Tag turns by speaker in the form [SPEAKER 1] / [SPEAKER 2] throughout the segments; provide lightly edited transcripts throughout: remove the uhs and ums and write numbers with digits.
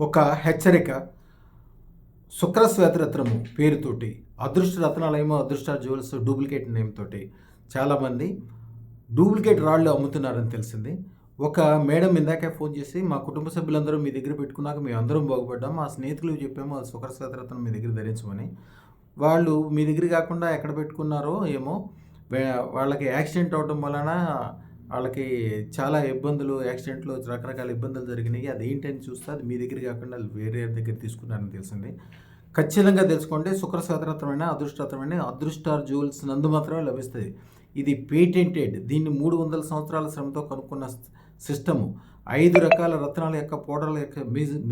[SPEAKER 1] ఒక హెచ్చరిక. శుక్రశ్వేతరత్నము పేరుతోటి అదృష్ట రత్నాలయమో అదృష్ట జ్యువెల్స్ డూప్లికేట్ నేమ్ తోటి చాలామంది డూప్లికేట్ రాళ్ళు అమ్ముతున్నారని తెలిసింది. ఒక మేడం ఇందాకే ఫోన్ చేసి, మా కుటుంబ సభ్యులందరూ మీ దగ్గర పెట్టుకున్నాక మేము అందరం బాగుపడ్డాం, మా స్నేహితులకు చెప్పాము అది శుక్రశ్వేతరత్నం మీ దగ్గర ధరించమని. వాళ్ళు మీ దగ్గర కాకుండా ఎక్కడ పెట్టుకున్నారో ఏమో, వాళ్ళకి యాక్సిడెంట్ అవడం వలన వాళ్ళకి చాలా ఇబ్బందులు, యాక్సిడెంట్లు, రకరకాల ఇబ్బందులు జరిగినాయి. అదేంటని చూస్తే అది మీ దగ్గర కాకుండా వేరే దగ్గర తీసుకున్నారని తెలిసింది. ఖచ్చితంగా తెలుసుకోండి. శుక్రశ్వేతరత్నమైన అదృష్టరత్నమైన అదృష్ట జ్యువెల్స్ నందు మాత్రమే లభిస్తుంది. ఇది పేటెంటెడ్. దీన్ని 300 సంవత్సరాల శ్రమతో కనుక్కున్న సిస్టము. 5 రకాల రత్నాల యొక్క పౌడర్ల యొక్క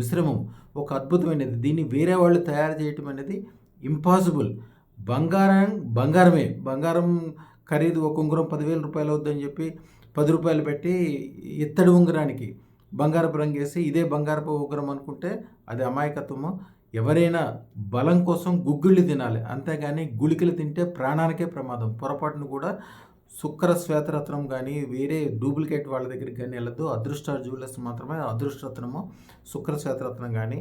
[SPEAKER 1] మిశ్రమం ఒక అద్భుతమైనది. దీన్ని వేరే వాళ్ళు తయారు చేయటం అనేది ఇంపాసిబుల్. బంగారమే. బంగారం ఖరీదు ఒక ఉంగరం 10,000 రూపాయలు అవుద్దని చెప్పి 10 రూపాయలు పెట్టి ఇత్తడి ఉంగరానికి బంగారపు రంగు వేసి ఇదే బంగారపు ఉంగరం అనుకుంటే అది అమాయకత్వము. ఎవరైనా బలం కోసం గుగ్గిళ్ళు తినాలి, అంతేగాని గుళికలు తింటే ప్రాణానికే ప్రమాదం. పొరపాటును కూడా శుక్రశ్వేతరత్నం కానీ వేరే డూప్లికేట్ వాళ్ళ దగ్గరికి కానీ వెళ్ళదు. అదృష్ట జ్యువెలర్స్ మాత్రమే అదృష్టరత్నము, శుక్రశ్వేతరత్నం కానీ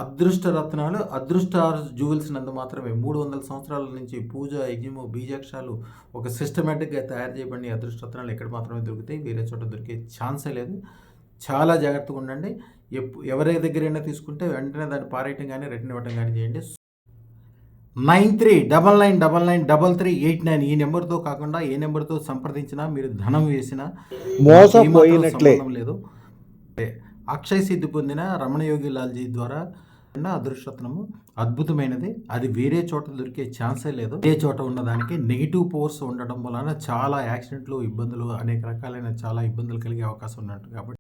[SPEAKER 1] అదృష్ట రత్నాలు అదృష్ట జ్యువెల్స్ నందు మాత్రమే 300 సంవత్సరాల నుంచి పూజ, యజ్ఞము, బీజాక్షాలు ఒక సిస్టమేటిక్గా తయారు చేయబడిన అదృష్ట రత్నాలు ఎక్కడ మాత్రమే దొరుకుతాయి, వేరే చోట దొరికే ఛాన్సే లేదు. చాలా జాగ్రత్తగా ఉండండి. ఎవరి దగ్గరైనా తీసుకుంటే వెంటనే దాన్ని పారేయటం కానీ రిటర్న్ ఇవ్వటం కానీ చేయండి. 9399993389 ఈ నెంబర్తో కాకుండా ఏ నెంబర్తో సంప్రదించినా మీరు ధనం వేసినా మోసపోయినట్లే లేదు. అక్షయ సిద్ధి పొందిన రమణయోగి లాల్జీ ద్వారా అదృష్టరత్నము అద్భుతమైనది. అది వేరే చోట దొరికే ఛాన్సే లేదు. వేరే చోట ఉన్నదానికి నెగిటివ్ పవర్స్ ఉండడం వలన చాలా యాక్సిడెంట్లు, ఇబ్బందులు, అనేక రకాలైన చాలా ఇబ్బందులు కలిగే అవకాశం ఉన్నట్టు. కాబట్టి